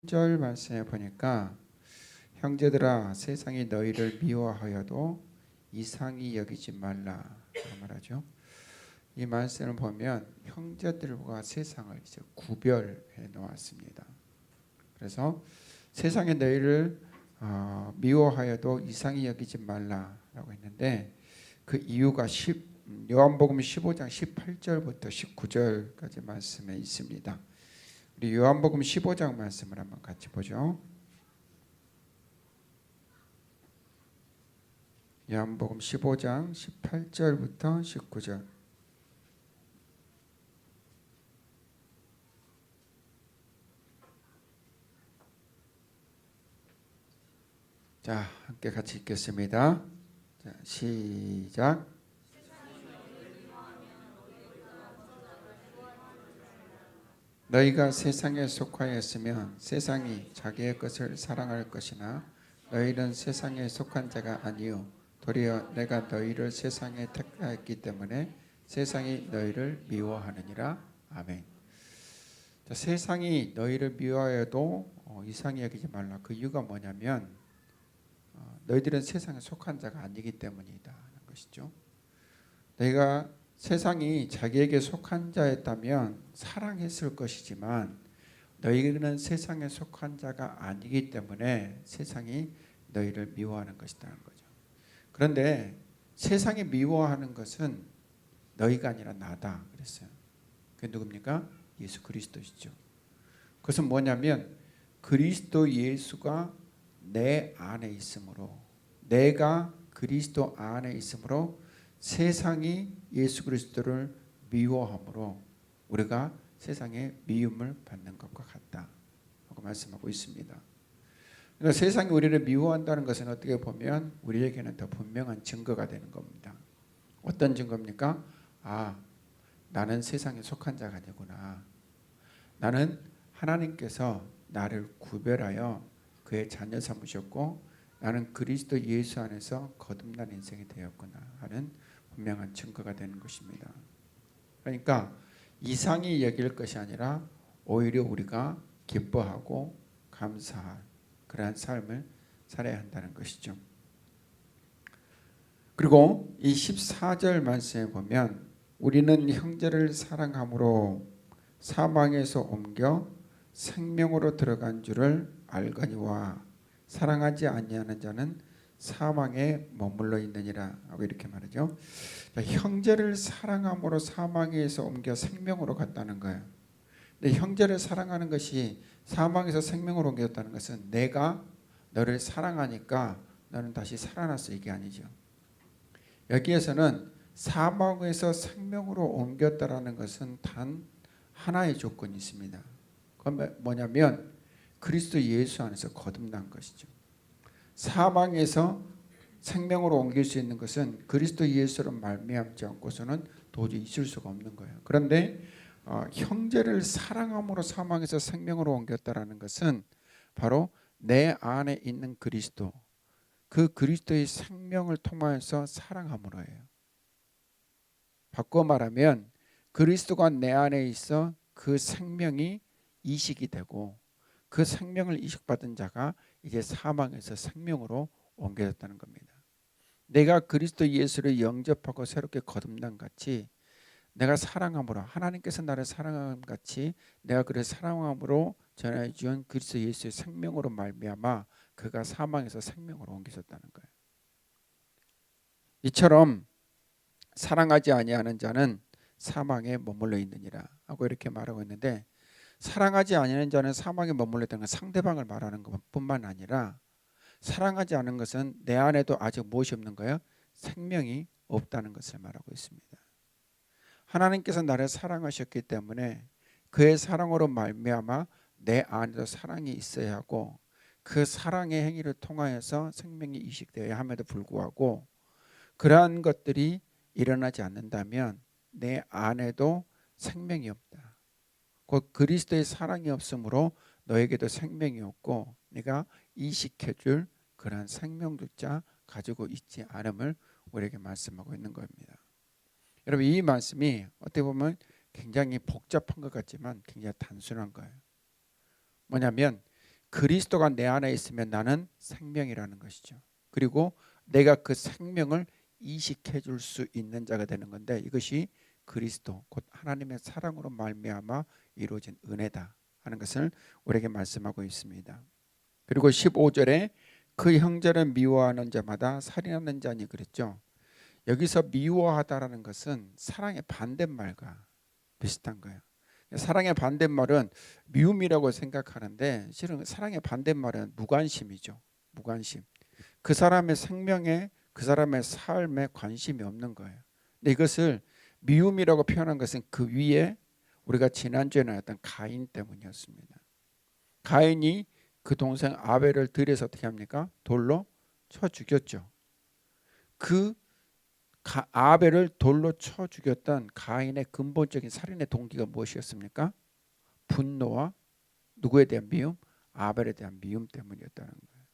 절 말씀에 보니까 형제들아 세상이 너희를 미워하여도 이상히 여기지 말라 말하죠. 이 말씀을 보면 형제들과 세상을 이제 구별해 놓았습니다. 그래서 세상에 너희를 미워하여도 이상히 여기지 말라라고 했는데 그 이유가 요한복음 15장 18절부터 19절까지 말씀에 있습니다. 우리 요한복음 15장 말씀을 한번 같이 보죠. 요한복음 15장 18절부터 19절. 자, 함께 같이 읽겠습니다. 자, 시작. 너희가 세상에 속하였으면 세상이 자기의 것을 사랑할 것이나 너희는 세상에 속한 자가 아니요 도리어 내가 너희를 세상에 택하였기 때문에 세상이 너희를 미워하느니라. 아멘. 자, 세상이 너희를 미워해도 이상히 여기지 말라. 그 이유가 뭐냐면 너희들은 세상에 속한 자가 아니기 때문이다 하는 것이죠. 너희가 세상이 자기에게 속한 자였다면 사랑했을 것이지만 너희는 세상에 속한 자가 아니기 때문에 세상이 너희를 미워하는 것이라는 거죠. 그런데 세상이 미워하는 것은 너희가 아니라 나다 그랬어요. 그게 누굽니까? 예수 그리스도시죠. 그것은 뭐냐면 그리스도 예수가 내 안에 있으므로, 내가 그리스도 안에 있으므로 세상이 예수 그리스도를 미워함으로 우리가 세상에 미움을 받는 것과 같다 하고 말씀하고 있습니다. 그러니까 세상이 우리를 미워한다는 것은 어떻게 보면 우리에게는 더 분명한 증거가 되는 겁니다. 어떤 증거입니까? 나는 세상에 속한 자가 아니구나. 나는 하나님께서 나를 구별하여 그의 자녀 삼으셨고 나는 그리스도 예수 안에서 거듭난 인생이 되었구나 하는 분명한 증거가 되는 것입니다. 그러니까 이상히 여길 것이 아니라 오히려 우리가 기뻐하고 감사할 그러한 삶을 살아야 한다는 것이죠. 그리고 이 14절 말씀에 보면 우리는 형제를 사랑함으로 사망에서 옮겨 생명으로 들어간 줄을 알거니와 사랑하지 아니하는 자는 사망에 머물러 있느니라 하고 이렇게 말하죠. 형제를 사랑함으로 사망에서 옮겨 생명으로 갔다는 거예요. 근데 형제를 사랑하는 것이 사망에서 생명으로 옮겼다는 것은 내가 너를 사랑하니까 너는 다시 살아났어 이게 아니죠. 여기에서는 사망에서 생명으로 옮겼다라는 것은 단 하나의 조건이 있습니다. 그건 뭐냐면 그리스도 예수 안에서 거듭난 것이죠. 사망에서 생명으로 옮길 수 있는 것은 그리스도 예수로 말미암지 않고서는 도저히 있을 수가 없는 거예요. 그런데 형제를 사랑함으로 사망에서 생명으로 옮겼다라는 것은 바로 내 안에 있는 그리스도, 그 그리스도의 생명을 통하여서 사랑함으로예요. 바꿔 말하면 그리스도가 내 안에 있어 그 생명이 이식이 되고 그 생명을 이식받은 자가 이제 사망에서 생명으로 옮겨졌다는 겁니다. 내가 그리스도 예수를 영접하고 새롭게 거듭난 같이 내가 사랑함으로 하나님께서 나를 사랑함 같이 내가 그를 사랑함으로 전해 준 그리스도 예수의 생명으로 말미암아 그가 사망에서 생명으로 옮겨졌다는 거예요. 이처럼 사랑하지 아니하는 자는 사망에 머물러 있느니라 하고 이렇게 말하고 있는데 사랑하지 아니하는 자는 사망에 머물러 있다는 건 상대방을 말하는 것뿐만 아니라 사랑하지 않은 것은 내 안에도 아직 무엇이 없는 거예요? 생명이 없다는 것을 말하고 있습니다. 하나님께서 나를 사랑하셨기 때문에 그의 사랑으로 말미암아 내 안에도 사랑이 있어야 하고 그 사랑의 행위를 통하여서 생명이 이식되어야 함에도 불구하고 그러한 것들이 일어나지 않는다면 내 안에도 생명이 없다. 곧 그리스도의 사랑이 없으므로 너에게도 생명이 없고 네가 이식해줄 그러한 생명조차 가지고 있지 않음을 우리에게 말씀하고 있는 겁니다. 여러분 이 말씀이 어떻게 보면 굉장히 복잡한 것 같지만 굉장히 단순한 거예요. 뭐냐면 그리스도가 내 안에 있으면 나는 생명이라는 것이죠. 그리고 내가 그 생명을 이식해 줄 수 있는 자가 되는 건데, 이것이 그리스도 곧 하나님의 사랑으로 말미암아 이루어진 은혜다 하는 것을 우리에게 말씀하고 있습니다. 그리고 15절에 그 형제를 미워하는 자마다 살인하는 자니 그랬죠. 여기서 미워하다라는 것은 사랑의 반대말과 비슷한 거예요. 사랑의 반대말은 미움이라고 생각하는데 실은 사랑의 반대말은 무관심이죠. 무관심. 그 사람의 생명에, 그 사람의 삶에 관심이 없는 거예요. 근데 이것을 미움이라고 표현한 것은 그 위에 우리가 지난주에 나왔던 가인 때문이었습니다. 가인이 그 동생 아벨을 들여서 어떻게 합니까? 돌로 쳐 죽였죠. 그 아벨을 돌로 쳐 죽였던 가인의 근본적인 살인의 동기가 무엇이었습니까? 분노와 누구에 대한 미움? 아벨에 대한 미움 때문이었다는 거예요.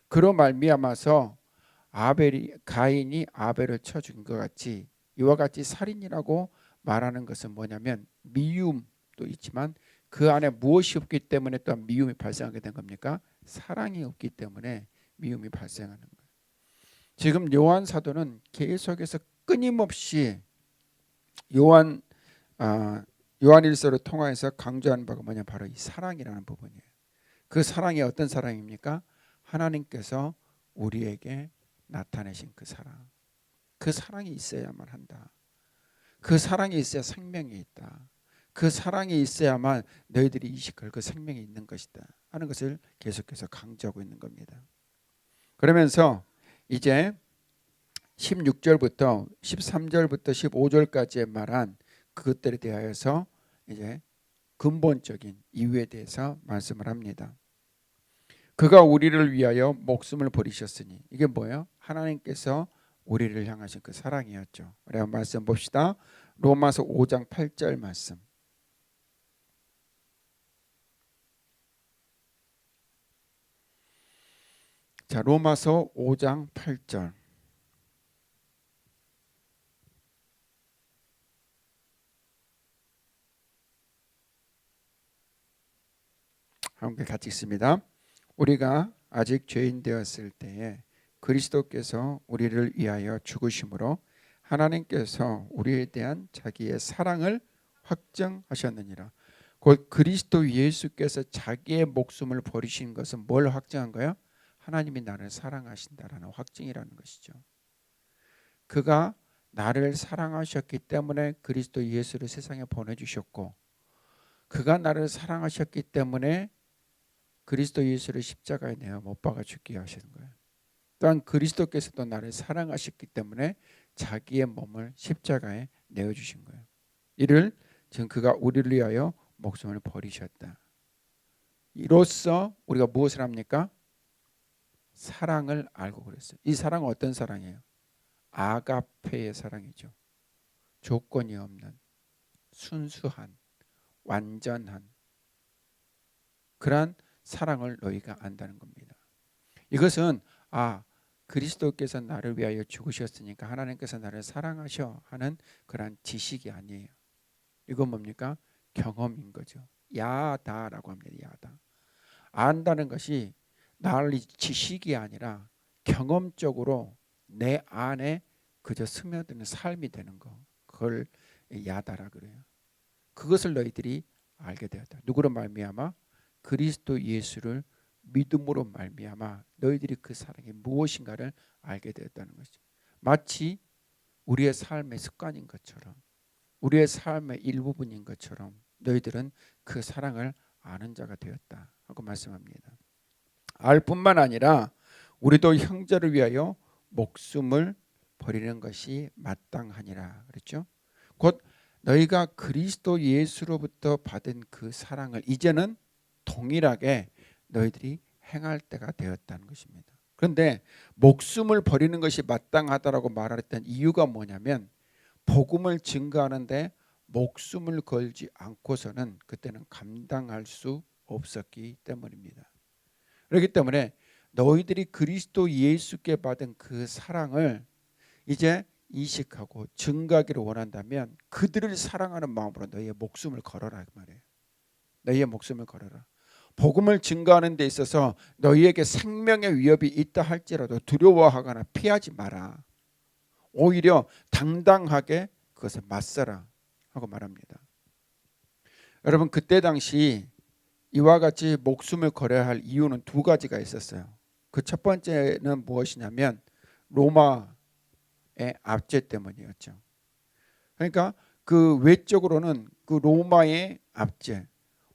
그로 말미암아서 가인이 아벨을 쳐 죽인 것 같이 이와 같이 살인이라고 말하는 것은 뭐냐면 미움도 있지만 그 안에 무엇이 없기 때문에 또한 미움이 발생하게 된 겁니까? 사랑이 없기 때문에 미움이 발생하는 거예요. 지금 요한 사도는 계속해서 끊임없이 요한일서를 통해서 강조하는 바가 뭐냐, 바로 이 사랑이라는 부분이에요. 그 사랑이 어떤 사랑입니까? 하나님께서 우리에게 나타내신 그 사랑. 그 사랑이 있어야만 한다. 그 사랑이 있어야 생명이 있다. 그 사랑이 있어야만 너희들이 이식할 그 생명이 있는 것이다 하는 것을 계속해서 강조하고 있는 겁니다. 그러면서 이제 16절부터 13절부터 15절까지의 말한 그것들에 대하여서 이제 근본적인 이유에 대해서 말씀을 합니다. 그가 우리를 위하여 목숨을 버리셨으니, 이게 뭐예요? 하나님께서 우리를 향하신 그 사랑이었죠. 우리 한번 말씀 봅시다. 로마서 5장 8절 말씀. 자, 로마서 5장 8절. 함께 같이 읽습니다. 우리가 아직 죄인 되었을 때에 그리스도께서 우리를 위하여 죽으심으로 하나님께서 우리에 대한 자기의 사랑을 확정하셨느니라. 곧 그리스도 예수께서 자기의 목숨을 버리신 것은 뭘 확정한 거예요? 하나님이 나를 사랑하신다라는 확증이라는 것이죠. 그가 나를 사랑하셨기 때문에 그리스도 예수를 세상에 보내주셨고, 그가 나를 사랑하셨기 때문에 그리스도 예수를 십자가에 내어 못 박아 죽게 하시는 거예요. 또한 그리스도께서도 나를 사랑하셨기 때문에 자기의 몸을 십자가에 내어주신 거예요. 이를 지금 그가 우리를 위하여 목숨을 버리셨다. 이로써 우리가 무엇을 합니까? 사랑을 알고 그랬어요. 이 사랑은 어떤 사랑이에요? 아가페의 사랑이죠. 조건이 없는, 순수한, 완전한 그러한 사랑을 너희가 안다는 겁니다. 이것은 그리스도께서 나를 위하여 죽으셨으니까 하나님께서 나를 사랑하셔 하는 그러한 지식이 아니에요. 이건 뭡니까? 경험인 거죠. 야다라고 합니다. 야다. 안다는 것이 나를 지식이 아니라 경험적으로 내 안에 그저 스며드는 삶이 되는 거. 그걸 야다라 그래요. 그것을 너희들이 알게 되었다. 누구로 말미암아? 그리스도 예수를 믿음으로 말미암아 너희들이 그 사랑이 무엇인가를 알게 되었다는 것이죠. 마치 우리의 삶의 습관인 것처럼, 우리의 삶의 일부분인 것처럼 너희들은 그 사랑을 아는 자가 되었다 하고 말씀합니다. 알 뿐만 아니라 우리도 형제를 위하여 목숨을 버리는 것이 마땅하니라 그랬죠. 곧 너희가 그리스도 예수로부터 받은 그 사랑을 이제는 동일하게 너희들이 행할 때가 되었다는 것입니다. 그런데 목숨을 버리는 것이 마땅하다라고 말했던 이유가 뭐냐면, 복음을 증거하는데 목숨을 걸지 않고서는 그때는 감당할 수 없었기 때문입니다. 그렇기 때문에 너희들이 그리스도 예수께 받은 그 사랑을 이제 이식하고 증거하기를 원한다면 그들을 사랑하는 마음으로 너희의 목숨을 걸어라 그 말이에요. 너희의 목숨을 걸어라. 복음을 증거하는 데 있어서 너희에게 생명의 위협이 있다 할지라도 두려워하거나 피하지 마라. 오히려 당당하게 그것에 맞서라 하고 말합니다. 여러분, 그때 당시 이와 같이 목숨을 걸어야 할 이유는 두 가지가 있었어요. 그 첫 번째는 무엇이냐면 로마의 압제 때문이었죠. 그러니까 그 외적으로는 그 로마의 압제,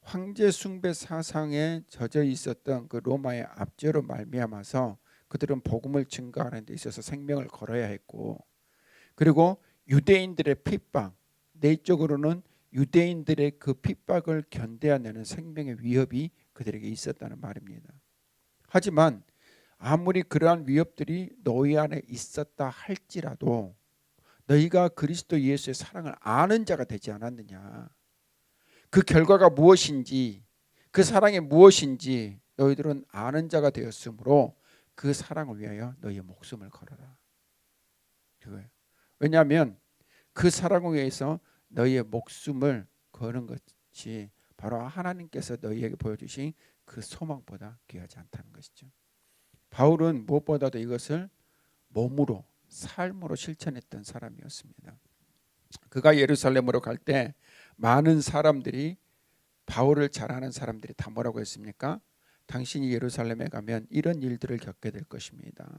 황제 숭배 사상에 젖어 있었던 그 로마의 압제로 말미암아서 그들은 복음을 증거하는 데 있어서 생명을 걸어야 했고, 그리고 유대인들의 핍박, 내적으로는 유대인들의 그 핍박을 견뎌내는 생명의 위협이 그들에게 있었다는 말입니다. 하지만 아무리 그러한 위협들이 너희 안에 있었다 할지라도 너희가 그리스도 예수의 사랑을 아는 자가 되지 않았느냐, 그 결과가 무엇인지, 그 사랑이 무엇인지 너희들은 아는 자가 되었으므로 그 사랑을 위하여 너희의 목숨을 걸어라. 그거예요. 왜냐하면 그 사랑을 위해서 너희의 목숨을 거는 것이 바로 하나님께서 너희에게 보여주신 그 소망보다 귀하지 않다는 것이죠. 바울은 무엇보다도 이것을 몸으로, 삶으로 실천했던 사람이었습니다. 그가 예루살렘으로 갈 때 많은 사람들이, 바울을 잘 아는 사람들이 다 뭐라고 했습니까? 당신이 예루살렘에 가면 이런 일들을 겪게 될 것입니다.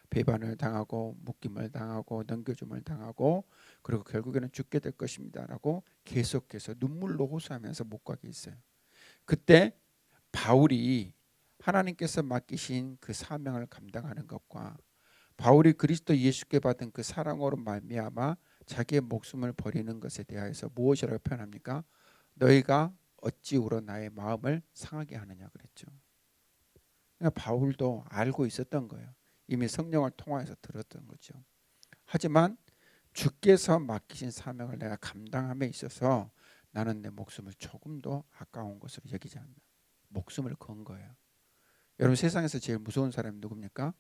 배반을 당하고 묶임을 당하고 넘겨줌을 당하고 그리고 결국에는 죽게 될 것입니다 라고 계속해서 눈물로 호소하면서 못 가게 했어요. 그때 바울이 하나님께서 맡기신 그 사명을 감당하는 것과 바울이 그리스도 예수께 받은 그 사랑으로 말미암아 자기의 목숨을 버리는 것에 대하여서 무엇이라고 표현합니까? 너희가 어찌 울어 나의 마음을 상하게 하느냐 그랬죠. 그러니까 바울도 알고 있었던 거예요. 이미 성령을 통하여서 들었던 거죠. 하지만 주께서 맡기신 사명을 내가 감당함에 있어서 나는 내 목숨을 조금도 아까운 것으로 여기지 않는다. 목숨을 건 거예요. 여러분, 세상에서 제일 무서운 사람이 누굽니까?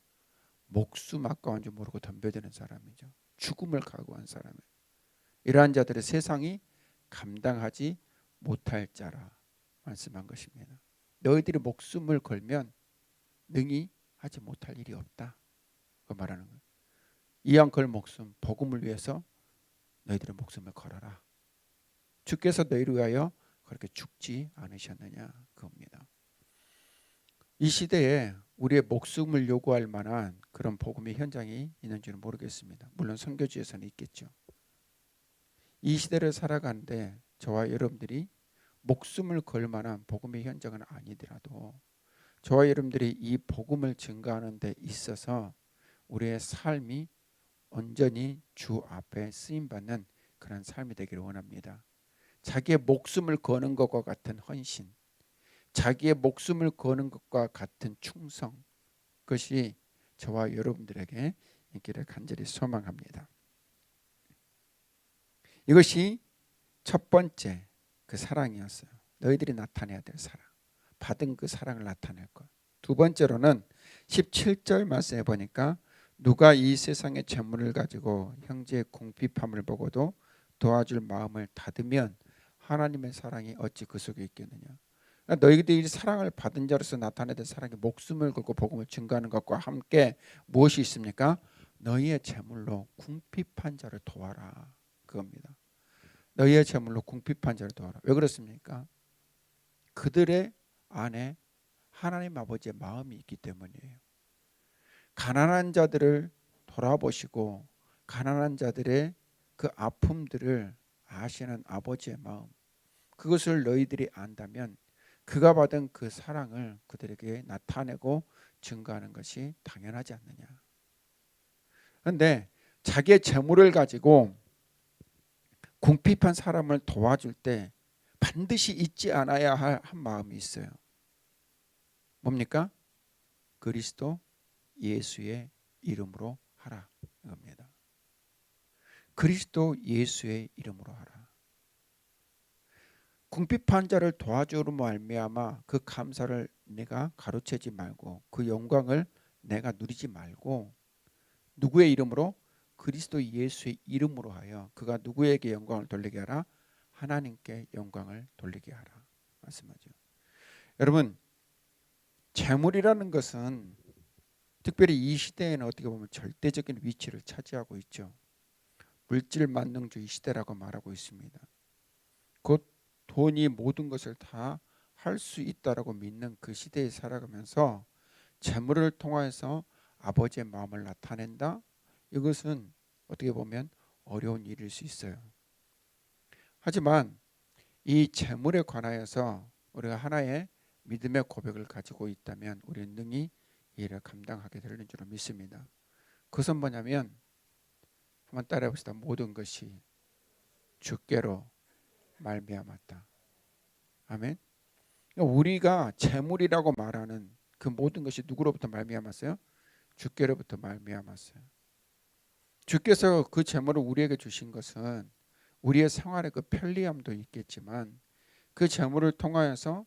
목숨 아까운 줄 모르고 덤벼드는 사람이죠. 죽음을 각오한 사람이에요. 이러한 자들의 세상이 감당하지 못할 자라 말씀한 것입니다. 너희들이 목숨을 걸면 능히 하지 못할 일이 없다. 그 말하는 거예요. 이왕 걸 목숨, 복음을 위해서 너희들의 목숨을 걸어라. 주께서 너희를 위하여 그렇게 죽지 않으셨느냐 그겁니다. 이 시대에 우리의 목숨을 요구할 만한 그런 복음의 현장이 있는지는 모르겠습니다. 물론 선교지에서는 있겠죠. 이 시대를 살아가는데 저와 여러분들이 목숨을 걸 만한 복음의 현장은 아니더라도 저와 여러분들이 이 복음을 증거하는 데 있어서 우리의 삶이 온전히 주 앞에 쓰임받는 그런 삶이 되기를 원합니다. 자기의 목숨을 거는 것과 같은 헌신, 자기의 목숨을 거는 것과 같은 충성, 그것이 저와 여러분들에게 있기를 간절히 소망합니다. 이것이 첫 번째 그 사랑이었어요. 너희들이 나타내야 될 사랑, 받은 그 사랑을 나타낼 것. 두 번째로는 17절 말씀에 보니까 누가 이 세상의 재물을 가지고 형제의 궁핍함을 보고도 도와줄 마음을 닫으면 하나님의 사랑이 어찌 그 속에 있겠느냐. 그러니까 너희들이 사랑을 받은 자로서 나타내야 될 사랑이 목숨을 걸고 복음을 증거하는 것과 함께 무엇이 있습니까? 너희의 재물로 궁핍한 자를 도와라 그겁니다. 너희의 재물로 궁핍한 자를 도와라. 왜 그렇습니까? 그들의 안에 하나님 아버지의 마음이 있기 때문이에요. 가난한 자들을 돌아보시고 가난한 자들의 그 아픔들을 아시는 아버지의 마음, 그것을 너희들이 안다면 그가 받은 그 사랑을 그들에게 나타내고 증거하는 것이 당연하지 않느냐. 그런데 자기의 재물을 가지고 궁핍한 사람을 도와줄 때 반드시 잊지 않아야 할 한 마음이 있어요. 뭡니까? 그리스도 예수의 이름으로 하라 이겁니다. 그리스도 예수의 이름으로 하라. 궁핍한 자를 도와주로 말미암아 그 감사를 내가 가로채지 말고 그 영광을 내가 누리지 말고 누구의 이름으로? 그리스도 예수의 이름으로 하여 그가 누구에게 영광을 돌리게 하라? 하나님께 영광을 돌리게 하라 말씀하죠. 여러분, 재물이라는 것은 특별히 이 시대에는 어떻게 보면 절대적인 위치를 차지하고 있죠. 물질 만능주의 시대라고 말하고 있습니다. 곧 돈이 모든 것을 다 할 수 있다라고 믿는 그 시대에 살아가면서 재물을 통해서 아버지의 마음을 나타낸다. 이것은 어떻게 보면 어려운 일일 수 있어요. 하지만 이 재물에 관하여서 우리가 하나의 믿음의 고백을 가지고 있다면 우리는 능히 이 일을 감당하게 되는 줄 믿습니다. 그것은 뭐냐면 한번 따라해 봅시다. 모든 것이 주께로 말미암았다. 아멘. 우리가 재물이라고 말하는 그 모든 것이 누구로부터 말미암았어요? 주께로부터 말미암았어요. 주께서 그 재물을 우리에게 주신 것은 우리의 생활의 그 편리함도 있겠지만 그 재물을 통하여서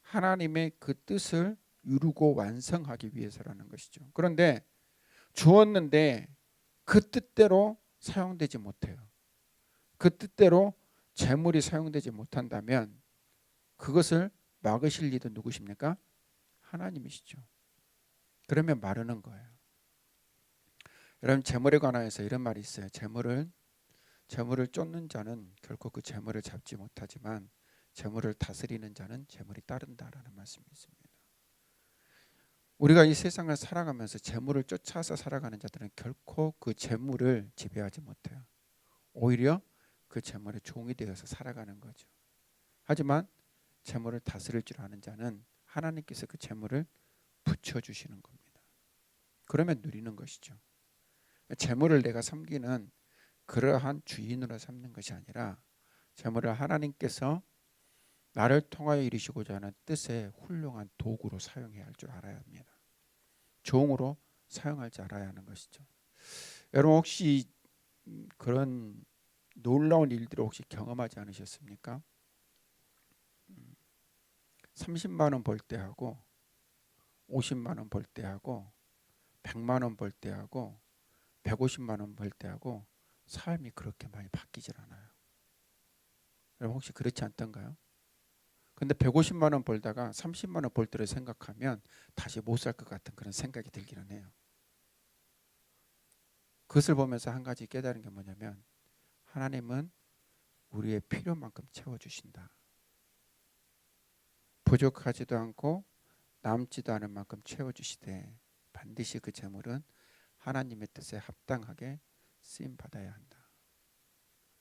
하나님의 그 뜻을 이루고 완성하기 위해서라는 것이죠. 그런데 주었는데 그 뜻대로 사용되지 못해요. 그 뜻대로 재물이 사용되지 못한다면 그것을 막으실 이도 누구십니까? 하나님이시죠. 그러면 마르는 거예요. 여러분, 재물에 관하여서 이런 말이 있어요. 재물을 쫓는 자는 결코 그 재물을 잡지 못하지만 재물을 다스리는 자는 재물이 따른다라는 말씀이 있습니다. 우리가 이 세상을 살아가면서 재물을 쫓아서 살아가는 자들은 결코 그 재물을 지배하지 못해요. 오히려 그 재물의 종이 되어서 살아가는 거죠. 하지만 재물을 다스릴 줄 아는 자는 하나님께서 그 재물을 붙여주시는 겁니다. 그러면 누리는 것이죠. 재물을 내가 섬기는 그러한 주인으로 삼는 것이 아니라 재물을 하나님께서 나를 통하여 이루시고자 하는 뜻의 훌륭한 도구로 사용해야 할 줄 알아야 합니다. 종으로 사용할 줄 알아야 하는 것이죠. 여러분, 혹시 그런 놀라운 일들을 혹시 경험하지 않으셨습니까? 30만 원 벌 때하고 50만 원 벌 때하고 100만 원 벌 때하고 150만 원 벌 때하고 삶이 그렇게 많이 바뀌질 않아요. 여러분, 혹시 그렇지 않던가요? 근데 150만 원 벌다가 30만 원 벌 때를 생각하면 다시 못 살 것 같은 그런 생각이 들기는 해요. 그것을 보면서 한 가지 깨달은 게 뭐냐면 하나님은 우리의 필요만큼 채워주신다. 부족하지도 않고 남지도 않은 만큼 채워주시되 반드시 그 재물은 하나님의 뜻에 합당하게 쓰임받아야 한다.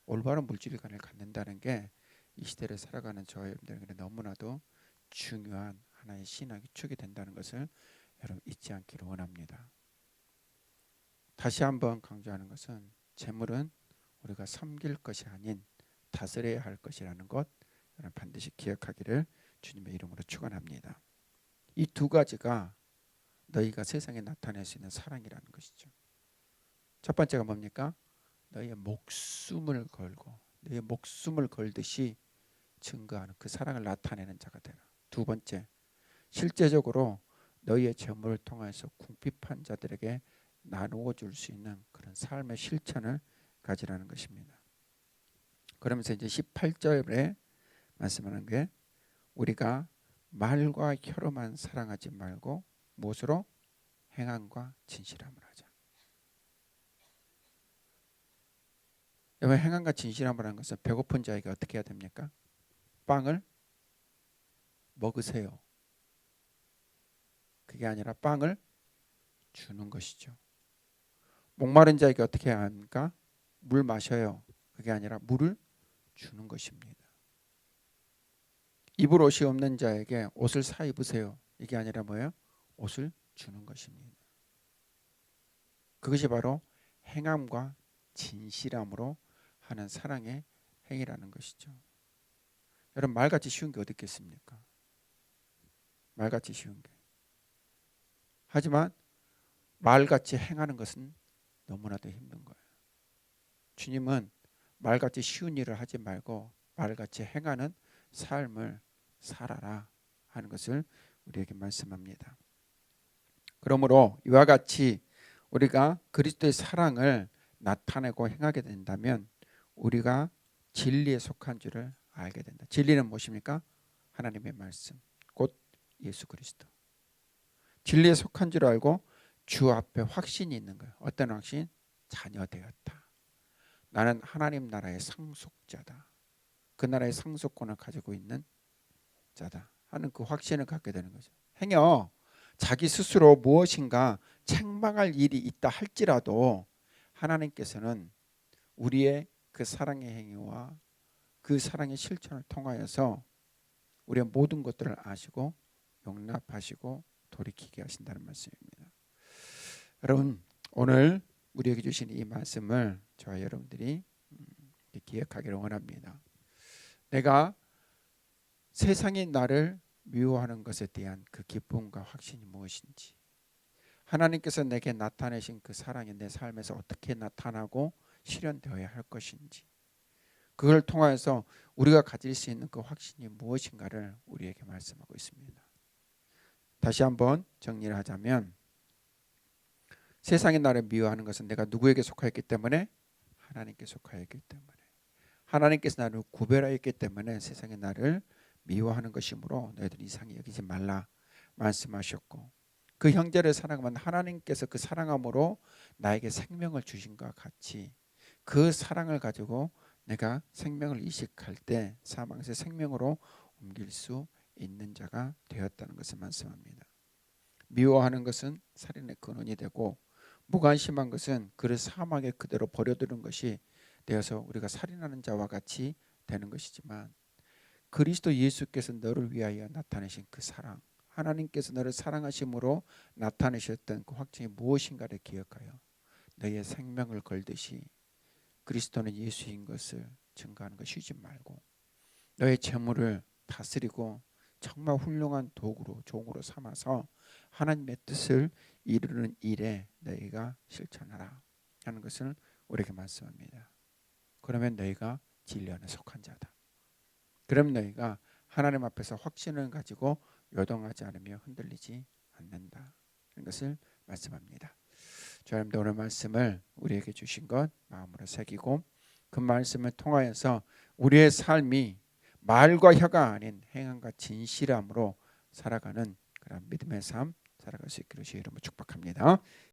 올바른 물질관을 갖는다는 게 이 시대를 살아가는 저와 여러분들에게 너무나도 중요한 하나의 신학의 축이 된다는 것을 여러분 잊지 않기를 원합니다. 다시 한번 강조하는 것은 재물은 우리가 섬길 것이 아닌 다스려야 할 것이라는 것 여러분 반드시 기억하기를 주님의 이름으로 축원합니다. 이 두 가지가 너희가 세상에 나타낼 수 있는 사랑이라는 것이죠. 첫 번째가 뭡니까? 너희의 목숨을 걸고 너희의 목숨을 걸듯이 증거하는 그 사랑을 나타내는 자가 되라. 두 번째, 실제적으로 너희의 재물을 통해서 궁핍한 자들에게 나누어 줄 수 있는 그런 삶의 실천을 가지라는 것입니다. 그러면서 이제 18절에 말씀하는 게 우리가 말과 혀로만 사랑하지 말고 무엇으로? 행함과 진실함을 하자. 여러분, 행함과 진실함을 하는 것은 배고픈 자에게 어떻게 해야 됩니까? 빵을 먹으세요. 그게 아니라 빵을 주는 것이죠. 목마른 자에게 어떻게 해야 합니까? 물 마셔요. 그게 아니라 물을 주는 것입니다. 입을 옷이 없는 자에게 옷을 사 입으세요. 이게 아니라 뭐예요? 옷을 주는 것입니다. 그것이 바로 행함과 진실함으로 하는 사랑의 행위라는 것이죠. 여러분, 말같이 쉬운 게 어디 있겠습니까? 말같이 쉬운 게. 하지만 말같이 행하는 것은 너무나도 힘든 거예요. 주님은 말같이 쉬운 일을 하지 말고 말같이 행하는 삶을 살아라 하는 것을 우리에게 말씀합니다. 그러므로 이와 같이 우리가 그리스도의 사랑을 나타내고 행하게 된다면 우리가 진리에 속한 줄을 알게 된다. 진리는 무엇입니까? 하나님의 말씀, 곧 예수 그리스도. 진리에 속한 줄 알고 주 앞에 확신이 있는 거예요. 어떤 확신? 자녀 되었다. 나는 하나님 나라의 상속자다. 그 나라의 상속권을 가지고 있는 자다 하는 그 확신을 갖게 되는 거죠. 행여 자기 스스로 무엇인가 책망할 일이 있다 할지라도 하나님께서는 우리의 그 사랑의 행위와 그 사랑의 실천을 통하여서 우리의 모든 것들을 아시고 용납하시고 돌이키게 하신다는 말씀입니다. 여러분, 오늘 우리에게 주신 이 말씀을 저와 여러분들이 기억하기를 원합니다. 내가 세상이 나를 미워하는 것에 대한 그 기쁨과 확신이 무엇인지, 하나님께서 내게 나타내신 그 사랑이 내 삶에서 어떻게 나타나고 실현되어야 할 것인지, 그걸 통하여서 우리가 가질 수 있는 그 확신이 무엇인가를 우리에게 말씀하고 있습니다. 다시 한번 정리를 하자면, 세상이 나를 미워하는 것은 내가 누구에게 속하였기 때문에? 하나님께 속하였기 때문에. 하나님께서 나를 구별하였기 때문에 세상이 나를 미워하는 것이므로 너희들 이상히 여기지 말라 말씀하셨고, 그 형제를 사랑하면 하나님께서 그 사랑함으로 나에게 생명을 주신 것과 같이 그 사랑을 가지고 내가 생명을 이식할 때 사망에서 생명으로 옮길 수 있는 자가 되었다는 것을 말씀합니다. 미워하는 것은 살인의 근원이 되고, 무관심한 것은 그를 사망에 그대로 버려두는 것이 되어서 우리가 살인하는 자와 같이 되는 것이지만, 그리스도 예수께서 너를 위하여 나타내신 그 사랑, 하나님께서 너를 사랑하심으로 나타내셨던 그 확증이 무엇인가를 기억하여 너의 생명을 걸듯이 그리스도는 예수인 것을 증거하는 것 쉬지 말고, 너의 재물을 다스리고 정말 훌륭한 도구로 종으로 삼아서 하나님의 뜻을 이루는 일에 너희가 실천하라 하는 것을 우리에게 말씀합니다. 그러면 너희가 진리 안에 속한 자다. 그럼 너희가 하나님 앞에서 확신을 가지고 요동하지 않으며 흔들리지 않는다 하는 것을 말씀합니다. 주님도 오늘 말씀을 우리에게 주신 것 마음으로 새기고, 그 말씀을 통하여서 우리의 삶이 말과 혀가 아닌 행함과 진실함으로 살아가는 그런 믿음의 삶 살아갈 수 있기를 주의 이름으로 축복합니다.